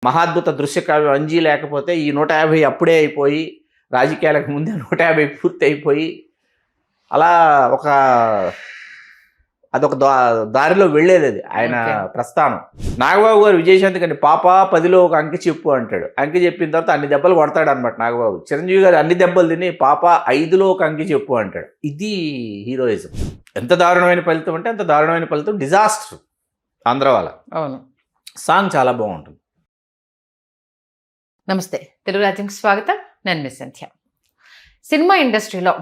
మహాద్భుత దృశ్య కావ్యం అంజీ లేకపోతే ఈ 150 అప్పుడే అయిపోయి రాజకీయాలకు ముందే 150 పూర్తి అయిపోయి అలా అదొక దారిలో వెళ్ళేది అది ఆయన ప్రస్థానం. నాగబాబు గారు విజయశాంతి గారిని పాప 10లో ఒక అంకె చెప్పు అంటాడు. అంకె చెప్పిన తర్వాత అన్ని దెబ్బలు కొడతాడు అనమాట నాగబాబు. చిరంజీవి గారు అన్ని దెబ్బలు తిని పాప 5లో ఒక అంకె చెప్పు అంటాడు. ఇది హీరోయిజం. ఎంత దారుణమైన ఫలితం అంటే అంత దారుణమైన ఫలితం. డిజాస్టర్ ఆంధ్ర వాళ్ళ. అవును. సాంగ్ చాలా బాగుంటుంది. నమస్తే, తెలుగు రాజ్యంకి స్వాగతం. నేను మిస్ సంధ్య. సినిమా ఇండస్ట్రీలో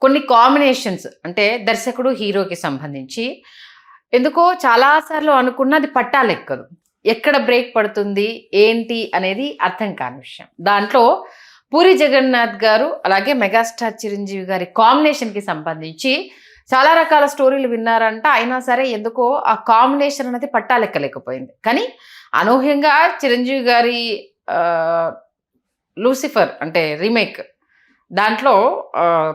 కొన్ని కాంబినేషన్స్ అంటే దర్శకుడు హీరోకి సంబంధించి ఎందుకో చాలాసార్లు అనుకున్నది పట్టాలెక్కదు. ఎక్కడ బ్రేక్ పడుతుంది ఏంటి అనేది అర్థం కాని విషయం. దాంట్లో పూరి జగన్నాథ్ గారు అలాగే మెగాస్టార్ చిరంజీవి గారి కాంబినేషన్కి సంబంధించి చాలా రకాల స్టోరీలు విన్నారంట. అయినా సరే ఎందుకో ఆ కాంబినేషన్ అనేది పట్టాలెక్కలేకపోయింది. కానీ అనూహ్యంగా చిరంజీవి గారి లూసిఫర్ అంటే రీమేక్ దాంట్లో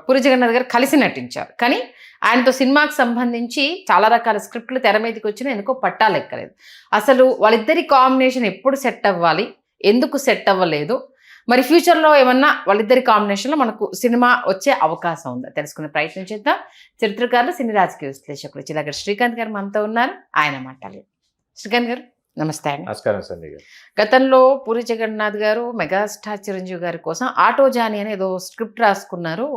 పూరి జగన్నాథ్ గారు కలిసి నటించారు. కానీ ఆయనతో సినిమాకి సంబంధించి చాలా రకాల స్క్రిప్ట్లు తెర మీదకి వచ్చినా ఎందుకో పట్టాలెక్కలేదు. అసలు వాళ్ళిద్దరి కాంబినేషన్ ఎప్పుడు సెట్ అవ్వాలి, ఎందుకు సెట్ అవ్వలేదు, మరి ఫ్యూచర్లో ఏమన్నా వాళ్ళిద్దరి కాంబినేషన్లో మనకు సినిమా వచ్చే అవకాశం ఉందా తెలుసుకునే ప్రయత్నం చేద్దాం. చరిత్రకారులు, సినీ రాజకీయ విశ్లేషకులు చిలాగ శ్రీకాంత్ గారు మనతో ఉన్నారు. ఆయన మాట్లాడాలి. శ్రీకాంత్ గారు నమస్తే అండి. నమస్కారం సంధ్య గారు. గతంలో పూరి జగన్నాథ్ గారు మెగాస్టార్ చిరంజీవి గారి కోసం ఆటో జానీ అని ఏదో స్క్రిప్ట్ రాసుకున్నారు.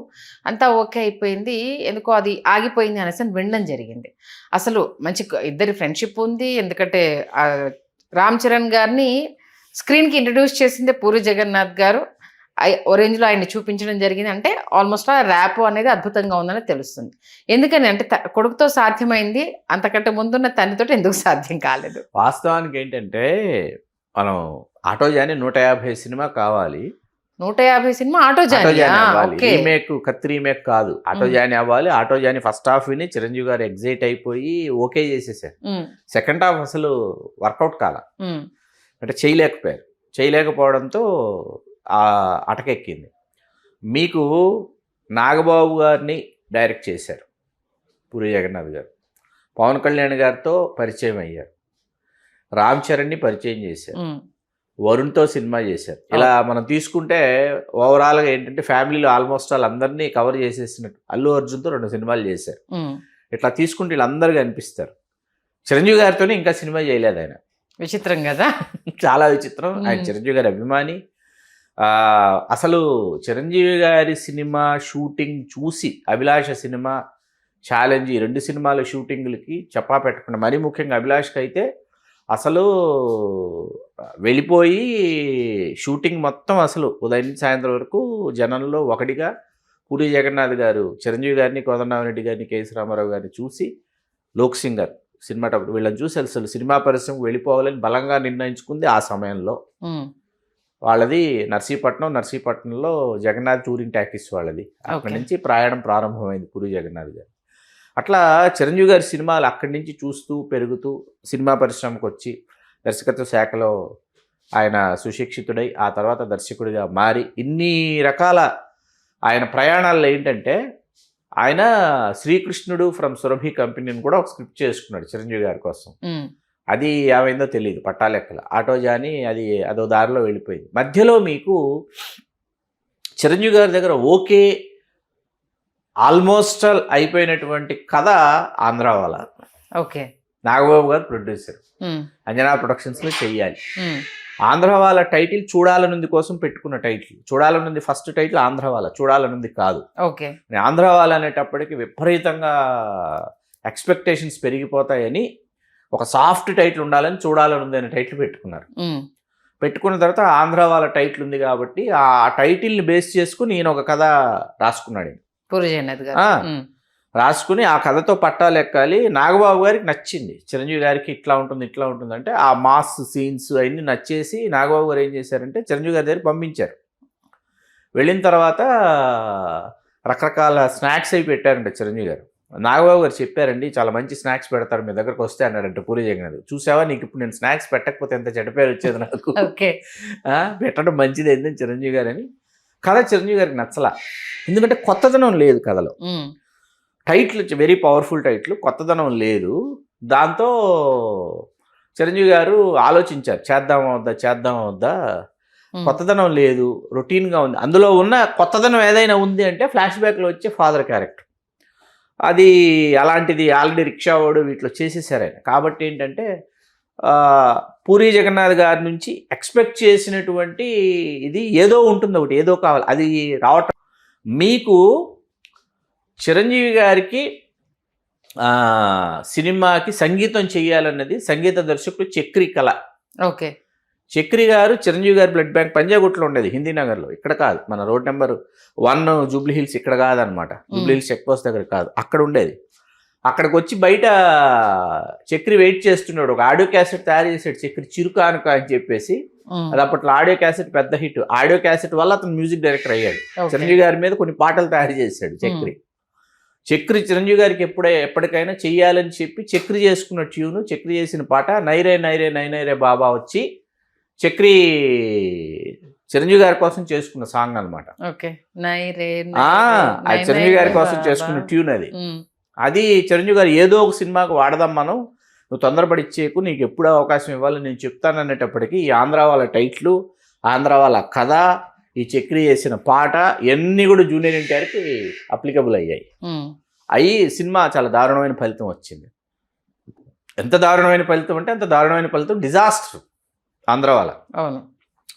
అంతా ఓకే అయిపోయింది, ఎందుకో అది ఆగిపోయింది అనేసి వినడం జరిగింది. అసలు మంచి ఇద్దరి ఫ్రెండ్షిప్ ఉంది. ఎందుకంటే రామ్ చరణ్ గారిని స్క్రీన్కి ఇంట్రడ్యూస్ చేసిందే పూరి జగన్నాథ్ గారు. ఓ రేంజ్లో ఆయన్ని చూపించడం జరిగింది. అంటే ఆల్మోస్ట్ ఆ ర్యాప్ అనేది అద్భుతంగా ఉందని తెలుస్తుంది. ఎందుకని అంటే కొడుకుతో సాధ్యమైంది, అంతకంటే ముందున్న తండ్రితో ఎందుకు సాధ్యం కాలేదు? వాస్తవానికి ఏంటంటే మనం ఆటో జానీ 150 సినిమా కావాలి. 150 సినిమా ఆటో జానీ రీమేక్, కత్తి రీమేక్ కాదు, ఆటో జానీ అవ్వాలి. ఆటో జానీ ఫస్ట్ హాఫ్ విని చిరంజీవి గారు ఎగ్జైట్ అయిపోయి ఓకే చేసేసారు. సెకండ్ హాఫ్ అసలు వర్కౌట్ కాల, అంటే చేయలేకపోవడంతో అటకెక్కింది. మీకు నాగబాబు గారిని డైరెక్ట్ చేశారు పూరి జగన్నాథ్ గారు. పవన్ కళ్యాణ్ గారితో పరిచయం అయ్యారు. రామ్ చరణ్ని పరిచయం చేశారు. వరుణ్తో సినిమా చేశారు. ఇలా మనం తీసుకుంటే ఓవరాల్గా ఏంటంటే ఫ్యామిలీలో ఆల్మోస్ట్ వాళ్ళందరినీ కవర్ చేసేసినట్టు. అల్లు అర్జున్తో 2 సినిమాలు చేశారు. ఇట్లా తీసుకుంటే వీళ్ళందరూ కనిపిస్తారు. చిరంజీవి గారితోనే ఇంకా సినిమా చేయలేదు ఆయన. విచిత్రం కదా, చాలా విచిత్రం. ఆయన చిరంజీవి గారి అభిమాని. అసలు చిరంజీవి గారి సినిమా షూటింగ్ చూసి అభిలాష సినిమా ఛాలెంజ్, ఈ 2 సినిమాల షూటింగ్లకి చెప్పా పెట్టకుండా, మరీ ముఖ్యంగా అభిలాష్కి అయితే అసలు వెళ్ళిపోయి షూటింగ్ మొత్తం అసలు ఉదయం నుంచి సాయంత్రం వరకు జనంలో ఒకటిగా పూరి జగన్నాథ్ గారు చిరంజీవి గారిని, కోదండరామిరెడ్డి గారిని, కేఎస్ రామారావు గారిని చూసి, లోక్ సింగర్ సినిమాటోగ్రఫర్ వీళ్ళని చూసి అసలు సినిమా పరిశ్రమకు వెళ్ళిపోవాలని బలంగా నిర్ణయించుకుంది. ఆ సమయంలో వాళ్ళది నర్సీపట్నంలో జగన్నాథ్ టూరింగ్ టాకీస్ వాళ్ళది. అక్కడి నుంచి ప్రయాణం ప్రారంభమైంది పూరి జగన్నాథ్ గారు. అట్లా చిరంజీవి గారి సినిమాలు అక్కడి నుంచి చూస్తూ పెరుగుతూ సినిమా పరిశ్రమకు వచ్చి దర్శకత్వ శాఖలో ఆయన సుశిక్షితుడై ఆ తర్వాత దర్శకుడిగా మారి ఇన్ని రకాల ఆయన ప్రయాణాల్లో ఏంటంటే ఆయన శ్రీకృష్ణుడు ఫ్రమ్ సురభి కంపెనీని కూడా ఒక స్క్రిప్ట్ చేసుకున్నాడు చిరంజీవి గారి కోసం. అది ఏమైందో తెలియదు, పట్టాలెక్కల. ఆటో జానీ అదో దారిలో వెళ్ళిపోయింది. మధ్యలో మీకు చిరంజీవి గారి దగ్గర ఓకే ఆల్మోస్ట్ అయిపోయినటువంటి కథ ఆంధ్ర వాళ్ళ. ఓకే, నాగబాబు గారు ప్రొడ్యూసర్, అంజనా ప్రొడక్షన్స్లో చెయ్యాలి. ఆంధ్ర వాళ్ళ టైటిల్ చూడాలనుంది కోసం పెట్టుకున్న టైటిల్. చూడాలనుంది ఫస్ట్ టైటిల్ ఆంధ్ర వాళ్ళ, చూడాలనుంది కాదు. ఓకే, ఆంధ్ర వాళ్ళ అనేటప్పటికి విపరీతంగా ఎక్స్పెక్టేషన్స్ పెరిగిపోతాయని ఒక సాఫ్ట్ టైటిల్ ఉండాలని చూడాలనుంది అనే టైటిల్ పెట్టుకున్నారు. పెట్టుకున్న తర్వాత ఆంధ్ర వాళ్ళ టైటిల్ ఉంది కాబట్టి ఆ టైటిల్ని బేస్ చేసుకుని ఈయన ఒక కథ రాసుకున్నాడు. పూరి జగన్నాథ్ గారు రాసుకుని ఆ కథతో పట్టాలు ఎక్కాలి. నాగబాబు గారికి నచ్చింది, చిరంజీవి గారికి ఇట్లా ఉంటుంది అంటే ఆ మాస్ సీన్స్ అవన్నీ నచ్చేసి నాగబాబు గారు ఏం చేశారంటే చిరంజీవి గారి దగ్గర పంపించారు. వెళ్ళిన తర్వాత రకరకాల స్నాక్స్ అవి పెట్టారంట చిరంజీవి గారు. నాగబాబు గారు చెప్పారండి, చాలా మంచి స్నాక్స్ పెడతారు, మీ దగ్గరకు వస్తే అన్నాడంటే పూరి జగన్నాథ్. చూసావా, నీకు ఇప్పుడు నేను స్నాక్స్ పెట్టకపోతే ఎంత చెడ్డ పేరు వచ్చేది నాకు, పెట్టడం మంచిది ఏంటని చిరంజీవి గారు అని. కథ చిరంజీవి గారికి నచ్చలా, ఎందుకంటే కొత్తదనం లేదు కథలో. టైటిల్ వెరీ పవర్ఫుల్ టైటిల్, కొత్తదనం లేదు. దాంతో చిరంజీవి గారు ఆలోచించారు, చేద్దామా వద్దా, కొత్తదనం లేదు, రొటీన్గా ఉంది. అందులో ఉన్న కొత్తదనం ఏదైనా ఉంది అంటే ఫ్లాష్ బ్యాక్లో వచ్చే ఫాదర్ క్యారెక్టర్. అది అలాంటిది ఆల్రెడీ రిక్షా వాడు వీటిలో చేసేసారు ఆయన. కాబట్టి ఏంటంటే పూరి జగన్నాథ్ గారి నుంచి ఎక్స్పెక్ట్ చేసినటువంటి ఇది ఏదో ఉంటుంది, ఒకటి ఏదో కావాలి, అది రావటం. మీకు చిరంజీవి గారికి సినిమాకి సంగీతం చేయాలన్నది సంగీత దర్శకుడు చక్రి కళ. ఓకే. చక్రి గారు చిరంజీవి గారి బ్లడ్ బ్యాంక్ పంజాగుట్లో ఉండేది, హిందీ నగర్లో, ఇక్కడ కాదు, మన రోడ్ నెంబర్ 1 జూబ్లీ హిల్స్ ఇక్కడ కాదనమాట, జూబ్లీ హిల్స్ చెక్ పోస్ట్ దగ్గర కాదు, అక్కడ ఉండేది. అక్కడికి వచ్చి బయట చక్రి వెయిట్ చేస్తున్నాడు. ఒక ఆడియో క్యాసెట్ తయారు చేశాడు చక్రి, చిరుకానుక అని చెప్పేసి. అది అప్పట్లో ఆడియో క్యాసెట్ పెద్ద హిట్. ఆడియో క్యాసెట్ వల్ల అతను మ్యూజిక్ డైరెక్టర్ అయ్యాడు. చిరంజీవి గారి మీద కొన్ని పాటలు తయారు చేశాడు చక్రి. చిరంజీవి గారికి ఎప్పటికైనా చెయ్యాలని చెప్పి చక్రి చేసుకున్న ట్యూను, చక్రి చేసిన పాట నైరే నైరే నైనైరే బాబా వచ్చి చక్రి చిరంజీవి గారి కోసం చేసుకున్న సాంగ్ అనమాట. చిరంజీవి గారి కోసం చేసుకున్న ట్యూన్ అది. అది చిరంజీవి గారు ఏదో ఒక సినిమాకు వాడదాం మనం, నువ్వు తొందరపడి ఇచ్చేకు, నీకు ఎప్పుడు అవకాశం ఇవ్వాలి నేను చెప్తాను అనేటప్పటికీ ఈ ఆంధ్ర వాళ్ళ టైటిల్, ఆంధ్ర వాళ్ళ కథ, ఈ చక్రి చేసిన పాట ఇవన్నీ కూడా జూనియర్ ఎన్టీఆర్కి అప్లికబుల్ అయ్యాయి. అవి సినిమా చాలా దారుణమైన ఫలితం వచ్చింది. ఎంత దారుణమైన ఫలితం అంటే అంత దారుణమైన ఫలితం, డిజాస్టర్ ఆంధ్ర వాళ్ళ. అవును.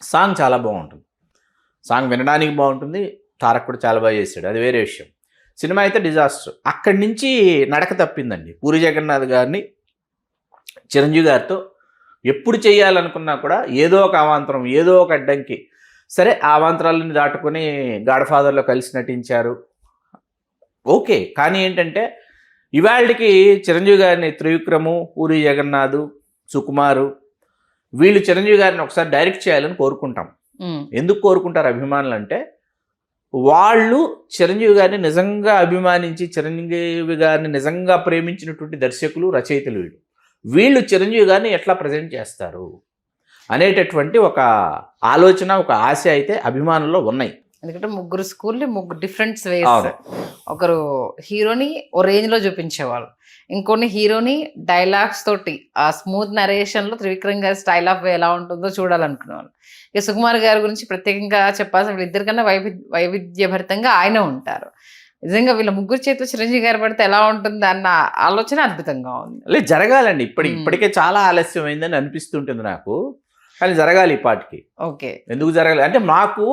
సాంగ్ చాలా బాగుంటుంది, సాంగ్ వినడానికి బాగుంటుంది, తారక్ కూడా చాలా బాగా చేశాడు, అది వేరే విషయం. సినిమా అయితే డిజాస్టర్. అక్కడి నుంచి నడక తప్పిందండి. పూరి జగన్నాథ్ గారిని చిరంజీవి గారితో ఎప్పుడు చేయాలనుకున్నా కూడా ఏదో ఒక అవాంతరం, ఏదో ఒక అడ్డంకి. సరే, ఆ అవాంతరాలని దాటుకొని గాడ్ ఫాదర్లో కలిసి నటించారు, ఓకే. కానీ ఏంటంటే ఇవాళకి చిరంజీవి గారిని త్రివిక్రము, పూరి జగన్నాథ్, సుకుమారు వీళ్ళు చిరంజీవి గారిని ఒకసారి డైరెక్ట్ చేయాలని కోరుకుంటాం. ఎందుకు కోరుకుంటారు అభిమానులు అంటే, వాళ్ళు చిరంజీవి గారిని నిజంగా అభిమానించి చిరంజీవి గారిని నిజంగా ప్రేమించినటువంటి దర్శకులు, రచయితలు వీళ్ళు చిరంజీవి గారిని ఎట్లా ప్రజెంట్ చేస్తారు అనేటటువంటి ఒక ఆలోచన, ఒక ఆశ అయితే అభిమానుల్లో ఉన్నాయి. ఎందుకంటే ముగ్గురు స్కూల్ని ముగ్గురు డిఫరెంట్ వేస్. ఒకరు హీరోని ఓ రేంజ్లో చూపించేవాళ్ళు, ఇంకొన్ని హీరోని డైలాగ్స్ తోటి ఆ స్మూత్ నరేషన్లో త్రివిక్రమ్ గారి స్టైల్ ఆఫ్ ఎలా ఉంటుందో చూడాలనుకునేవాళ్ళు. ఇక సుకుమార్ గారి గురించి ప్రత్యేకంగా చెప్పాల్సిన వీళ్ళిద్దరికన్నా వైవిధ్యభరితంగా ఆయన ఉంటారు. నిజంగా వీళ్ళ ముగ్గురు చేతిలో చిరంజీవి గారు పడితే ఎలా ఉంటుంది అన్న ఆలోచన అద్భుతంగా ఉంది. లేదు, జరగాలండి. ఇప్పటికే చాలా ఆలస్యం అయిందని అనిపిస్తుంటుంది నాకు, కానీ జరగాలి ఈ పాటికి. ఓకే. ఎందుకు జరగాలి అంటే, మాకు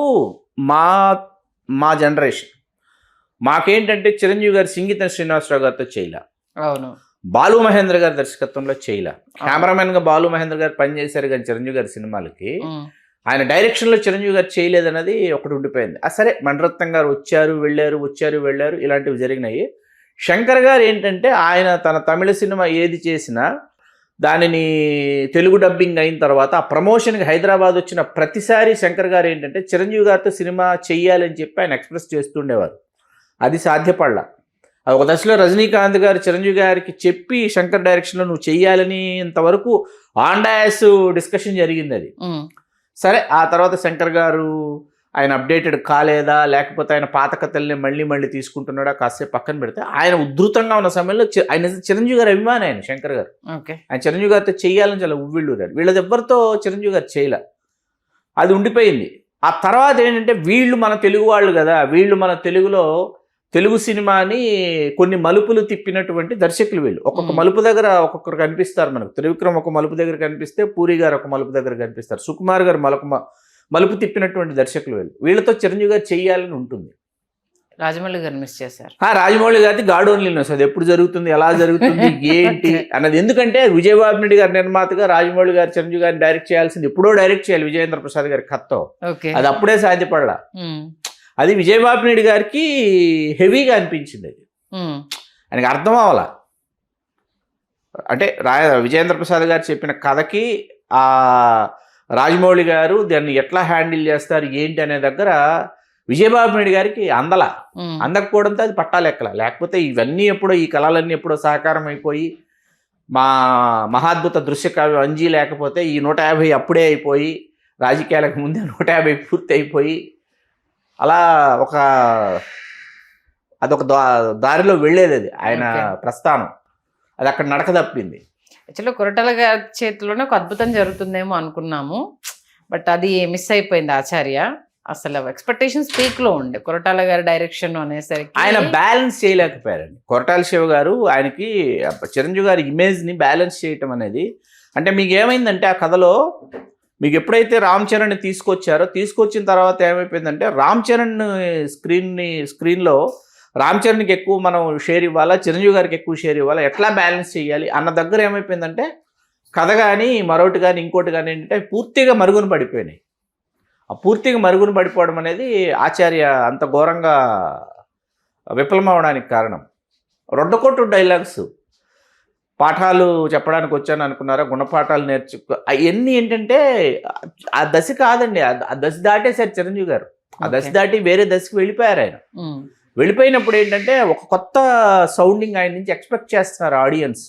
మా జనరేషన్ మాకేంటంటే చిరంజీవి గారు సంగీతం శ్రీనివాసరావు గారితో చేయలే. అవును. బాలు మహేంద్ర గారి దర్శకత్వంలో చేయలే. కెమెరామెన్గా బాలు మహేంద్ర గారు పనిచేశారు, కానీ చిరంజీవి గారి సినిమాలకి ఆయన డైరెక్షన్లో చిరంజీవి గారు చేయలేదన్నది ఒకటి ఉండిపోయింది. సరే, మణిరత్నం గారు వచ్చారు వెళ్ళారు ఇలాంటివి జరిగినాయి. శంకర్ గారు ఏంటంటే ఆయన తన తమిళ సినిమా ఏది చేసినా దానిని తెలుగు డబ్బింగ్ అయిన తర్వాత ఆ ప్రమోషన్కి హైదరాబాద్ వచ్చిన ప్రతిసారి శంకర్ గారు ఏంటంటే చిరంజీవి గారితో సినిమా చెయ్యాలని చెప్పి ఆయన ఎక్స్ప్రెస్ చేస్తుండేవారు. అది సాధ్యపడలా. ఒక దశలో రజనీకాంత్ గారు చిరంజీవి గారికి చెప్పి శంకర్ డైరెక్షన్లో నువ్వు చెయ్యాలని ఇంతవరకు ఆండాయస్ డిస్కషన్ జరిగింది అది. సరే, ఆ తర్వాత శంకర్ గారు ఆయన అప్డేటెడ్ కాలేదా, లేకపోతే ఆయన పాత కథల్ని మళ్ళీ తీసుకుంటున్నాడా కాసేపు పక్కన పెడితే, ఆయన ఉధృతంగా ఉన్న సమయంలో ఆయన చిరంజీవి గారి అభిమాని ఆయన శంకర్ గారు. ఆయన చిరంజీవి గారితో చెయ్యాలని చాలా ఉవ్విళ్ళూరారు. వీళ్ళది ఎవరితో చిరంజీవి గారు చేయలే, అది ఉండిపోయింది. ఆ తర్వాత ఏంటంటే వీళ్ళు మన తెలుగు వాళ్ళు కదా, వీళ్ళు మన తెలుగు సినిమాని కొన్ని మలుపులు తిప్పినటువంటి దర్శకులు వీళ్ళు. ఒక్కొక్క మలుపు దగ్గర ఒక్కొక్కరు కనిపిస్తారు మనకు. త్రివిక్రమ్ ఒక మలుపు దగ్గర కనిపిస్తే పూరి గారు ఒక మలుపు దగ్గర కనిపిస్తారు, సుకుమార్ గారు మలుపు తిప్పినటువంటి దర్శకులు వీళ్ళతో చిరంజీవి గారు చెయ్యాలని ఉంటుంది. రాజమౌళి గారు మిస్ చేశారు. రాజమౌళి గారిది గాడ్ ఓన్లీ న్యూస్. అది ఎప్పుడు జరుగుతుంది, ఎలా జరుగుతుంది, ఏంటి అన్నది. ఎందుకంటే విజయబాబు రెడ్డి గారి నిర్మాతగా రాజమౌళి గారు చిరంజీవి గారిని డైరెక్ట్ చేయాల్సింది ఎప్పుడో డైరెక్ట్ చేయాలి విజయేంద్ర ప్రసాద్ గారి కథతో. అది అప్పుడే సాధ్యపడలా. అది విజయబాబు రెడ్డి గారికి హెవీగా అనిపించింది. అది ఆయనకి అర్థం అవ్వాలా. అంటే విజయేంద్ర ప్రసాద్ గారు చెప్పిన కథకి ఆ రాజమౌళి గారు దాన్ని ఎట్లా హ్యాండిల్ చేస్తారు ఏంటి అనే దగ్గర విజయబాబు రెడ్డి గారికి అందకపోవడంతో అది పట్టాలెక్కల. లేకపోతే ఇవన్నీ ఎప్పుడో, ఈ కళలన్నీ ఎప్పుడో సాకారం అయిపోయి మా మహాద్భుత దృశ్యకావ్యం అంజీ లేకపోతే ఈ 150 అప్పుడే అయిపోయి, రాజకీయాలకు ముందే 150 పూర్తి అయిపోయి, అలా అదొక దారిలో వెళ్ళేది అది ఆయన ప్రస్థానం. అది అక్కడ నడక తప్పింది. యాక్చువల్గా కొరటాల గారి చేతిలోనే ఒక అద్భుతం జరుగుతుందేమో అనుకున్నాము, బట్ అది మిస్ అయిపోయింది ఆచార్య. అసలు ఎక్స్పెక్టేషన్స్ పీక్ లో ఉండే కొరటాల గారి డైరెక్షన్ అనేసరికి ఆయన బ్యాలెన్స్ చేయలేకపోయారండి. కొరటాల శివ గారు ఆయనకి చిరంజీవి గారి ఇమేజ్ ని బ్యాలెన్స్ చేయటం అనేది, అంటే మీకు ఏమైందంటే ఆ కథలో మీకు ఎప్పుడైతే రామ్ చరణ్ని తీసుకొచ్చిన తర్వాత ఏమైపోయిందంటే రామ్ చరణ్ స్క్రీన్లో రామ్ చరణ్కి ఎక్కువ మనం షేర్ ఇవ్వాలా, చిరంజీవి గారికి ఎక్కువ షేర్ ఇవ్వాలా, ఎట్లా బ్యాలెన్స్ చేయాలి అన్న దగ్గర ఏమైపోయిందంటే కథ కానీ మరొకటి కానీ ఇంకోటి కానీ ఏంటంటే పూర్తిగా మరుగున పడిపోయినాయి. ఆ పూర్తిగా మరుగున పడిపోవడం అనేది ఆచార్య అంత ఘోరంగా విఫలమవడానికి కారణం. రొడ్డకొట్టు డైలాగ్స్, పాఠాలు చెప్పడానికి వచ్చాను అనుకున్నారా, గుణపాఠాలు అవన్నీ ఏంటంటే ఆ దశ కాదండి, ఆ దశ దాటేసారు చిరంజీవి గారు. ఆ దశ దాటి వేరే దశకి వెళ్ళిపోయారు ఆయన. వెళ్ళిపోయినప్పుడు ఏంటంటే ఒక కొత్త సౌండింగ్ ఆయన నుంచి ఎక్స్పెక్ట్ చేస్తున్నారు ఆడియన్స్.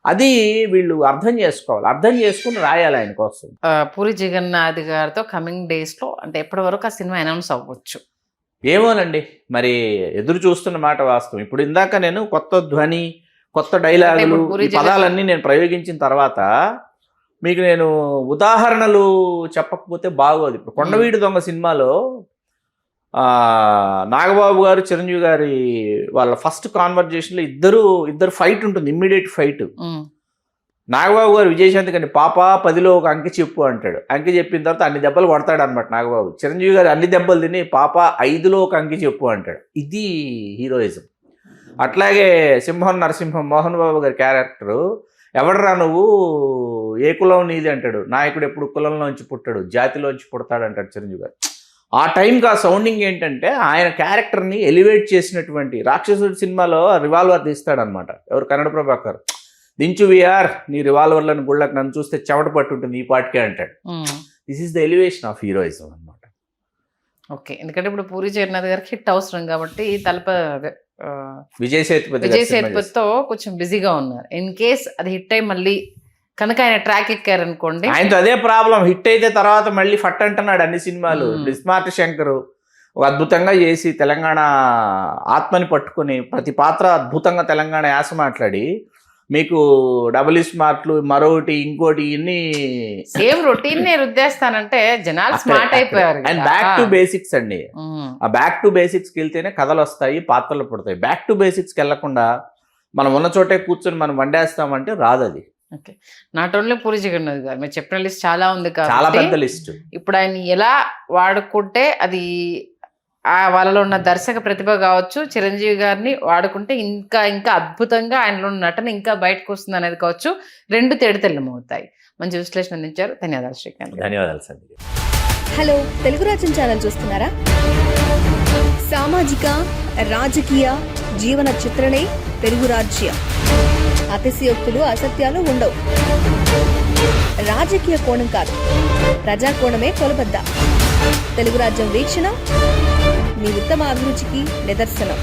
అది వీళ్ళు అర్థం చేసుకోవాలి, అర్థం చేసుకుని రాయాలి ఆయన కోసం. పూరి జగన్నాథ్ గారితో కమింగ్ డేస్ లో అంటే ఎప్పటి వరకు ఆ సినిమా అనౌన్స్ అవ్వచ్చు ఏమోనండి, మరి ఎదురు చూస్తున్న మాట వాస్తవం. ఇప్పుడు ఇందాక నేను కొత్త ధ్వని, కొత్త డైలాగులు, ఈ పదాలన్నీ నేను ప్రయోగించిన తర్వాత మీకు నేను ఉదాహరణలు చెప్పకపోతే బాగోదు. ఇప్పుడు కొండవీడి దొంగ సినిమాలో నాగబాబు గారు చిరంజీవి గారి వాళ్ళ ఫస్ట్ కాన్వర్జేషన్లో ఇద్దరు ఫైట్ ఉంటుంది, ఇమ్మీడియట్ ఫైట్. నాగబాబు గారు విజయశాంతి గారిని పాప 10లో ఒక అంకె చెప్పు అంటాడు. అంకె చెప్పిన తర్వాత అన్ని దెబ్బలు కొడతాడు అనమాట నాగబాబు. చిరంజీవి గారు అన్ని దెబ్బలు తిని పాప 5లో ఒక అంకె చెప్పు అంటాడు. ఇది హీరోయిజం. అట్లాగే సింహం నరసింహం మోహన్ బాబు గారి క్యారెక్టరు, ఎవడరా నువ్వు, ఏ కులం నీది అంటాడు. నాయకుడు ఎప్పుడు కులంలోంచి పుట్టాడు, జాతిలోంచి పుడతాడు అంటాడు చిరంజీవి గారు. ఆ టైంకి ఆ సౌండింగ్ ఏంటంటే ఆయన క్యారెక్టర్ని ఎలివేట్ చేసినటువంటి రాక్షసుడి సినిమాలో రివాల్వర్ తీస్తాడనమాట. ఎవరు, కన్నడ ప్రభాకర్. దించు విఆర్ నీ రివాల్వర్లను గుళ్ళకి, నన్ను చూస్తే చెమట పట్టుంటుంది ఈ పాటికే అంటాడు. This is the elevation of heroism అనమాట. ఓకే, ఎందుకంటే ఇప్పుడు పూరి జగన్నాథ్ గారికి హిట్ అవసరం కాబట్టి విజయ్ సేతుపతితో కొంచెం బిజీగా ఉన్నారు. ఇన్ కేస్ అది హిట్ అయి మళ్ళీ కనుక ఆయన ట్రాక్ ఎక్కారనుకోండి, ఆయనతో అదే ప్రాబ్లం. హిట్ అయితే తర్వాత మళ్ళీ ఫట్ అంటున్నాడు అన్ని సినిమాలు. స్మార్ట్ శంకర్ ఒక అద్భుతంగా చేసి తెలంగాణ ఆత్మని పట్టుకుని ప్రతి పాత్ర అద్భుతంగా తెలంగాణ యాస మాట్లాడి మీకు డబుల్ స్మార్ట్లు మరొకటి ఇంకోటి ఇన్ని సేమ్ రొటీన్ రుద్దేస్తానంటే జనాలు స్మార్ట్ అయిపోయారు. అండ్ బ్యాక్ టు బేసిక్స్ అండి. ఆ బ్యాక్ టు బేసిక్స్కి వెళ్తేనే కథలు వస్తాయి, పాత్రలు పుడతాయి. బ్యాక్ టు బేసిక్స్కి వెళ్లకుండా మనం ఉన్న చోటే కూర్చొని మనం వండేస్తామంటే రాదు అది. Okay, not only Puri Jagannadh గారు, మీరు చెప్పిన లిస్ట్ చాలా ఉంది, చాలా పెద్ద లిస్ట్. ఇప్పుడు ఆయన ఎలా వాడుకుంటే అది వాళ్ళలో ఉన్న దర్శక ప్రతిభ కావచ్చు, చిరంజీవి గారిని వాడుకుంటే ఇంకా ఇంకా అద్భుతంగా ఆయనలో ఉన్న నటన ఇంకా బయటకు వస్తుంది అనేది కావచ్చు, రెండు తేడతెల్లమవుతాయి. మంచి విశ్లేషణ అందించారు. ధన్యవాదాలు శ్రీకాంత్. ధన్యవాదాలు సంధ్య. హలో, తెలుగు రాజ్యం ఛానల్ చూస్తున్నారా? సామాజిక, రాజకీయ, జీవన చిత్రణే తెలుగు రాజ్యం. అతిశయోక్తులు, అసత్యాలు ఉండవు. రాజకీయ కోణం కాదు, ప్రజా కోణమే కొలబద్ద. తెలుగు రాజ్యం వీక్షణ మీ ఉత్తమ అభిరుచికి నిదర్శనం.